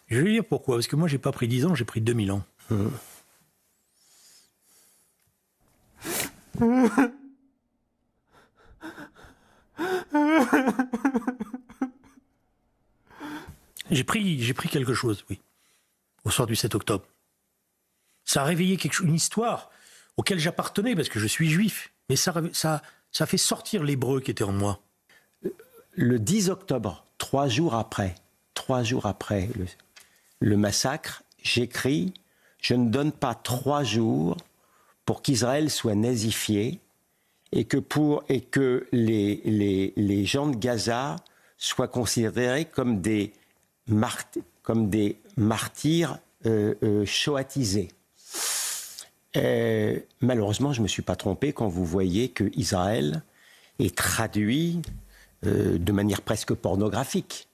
Je vais dire pourquoi. Parce que moi, j'ai pas pris 10 ans, j'ai pris 2000 ans. J'ai pris quelque chose, oui, au soir du 7 octobre. Ça a réveillé une histoire auquel j'appartenais, parce que je suis juif. Mais ça fait sortir l'hébreu qui était en moi. Le 10 octobre, 3 jours après le massacre, j'écris « Je ne donne pas 3 jours pour qu'Israël soit nazifié et que les gens de Gaza soient considérés comme des martyrs shoatisés. » Malheureusement, je ne me suis pas trompé quand vous voyez que Israël est traduit de manière presque pornographique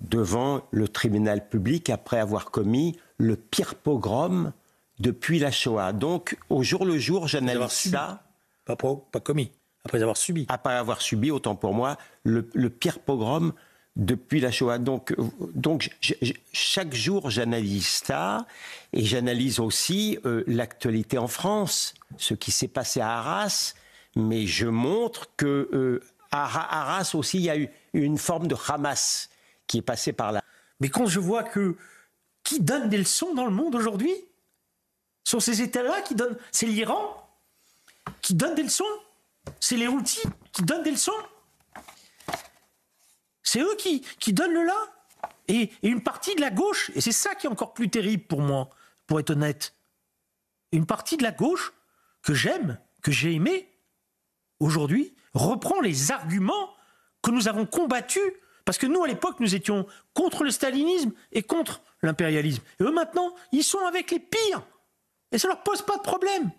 devant le tribunal public après avoir commis le pire pogrom depuis la Shoah. Donc, au jour le jour, j'analyse ça. Pas commis, après avoir subi. Après avoir subi, autant pour moi, le pire pogrom depuis la Shoah. Donc chaque jour, j'analyse ça et j'analyse aussi l'actualité en France, ce qui s'est passé à Arras. Mais je montre que à Arras aussi, il y a eu une forme de Hamas qui est passée par là. Mais quand je vois qui donne des leçons dans le monde aujourd'hui, sont ces États-là qui donnent, c'est l'Iran qui donne des leçons, c'est les Houthis qui donnent des leçons. C'est eux qui donnent le là. Et une partie de la gauche, et c'est ça qui est encore plus terrible pour moi, pour être honnête, une partie de la gauche que j'aime, que j'ai aimé, aujourd'hui, reprend les arguments que nous avons combattus. Parce que nous, à l'époque, nous étions contre le stalinisme et contre l'impérialisme. Et eux, maintenant, ils sont avec les pires. Et ça leur pose pas de problème.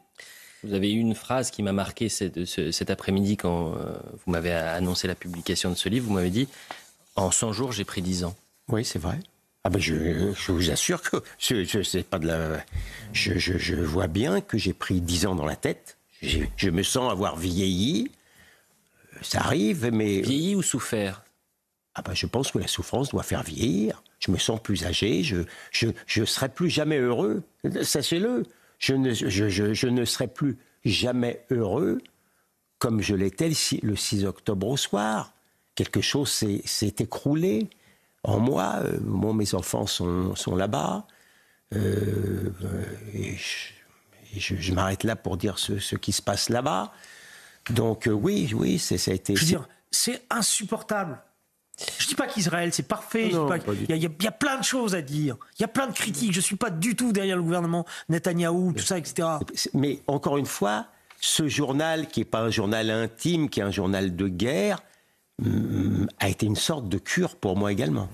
Vous avez eu une phrase qui m'a marqué cet après-midi quand vous m'avez annoncé la publication de ce livre. Vous m'avez dit « En 100 jours, j'ai pris 10 ans ». Oui, c'est vrai. Ah ben je vous assure que c'est pas de la... Je vois bien que j'ai pris 10 ans dans la tête. Je me sens avoir vieilli. Ça arrive, mais... Vieilli ou souffert ? Ah ben je pense que la souffrance doit faire vieillir. Je me sens plus âgé. Je serai plus jamais heureux. Sachez-le. Je ne serai plus jamais heureux comme je l'étais le 6 octobre au soir. Quelque chose s'est écroulé en moi. Mes enfants sont là-bas. Et je m'arrête là pour dire ce qui se passe là-bas. Donc oui, ça a été... Je veux dire, c'est insupportable. Je ne dis pas qu'Israël, c'est parfait. Il y a plein de choses à dire. Il y a plein de critiques. Je ne suis pas du tout derrière le gouvernement Netanyahou, tout ça, etc. Mais encore une fois, ce journal, qui n'est pas un journal intime, qui est un journal de guerre, a été une sorte de cure pour moi également.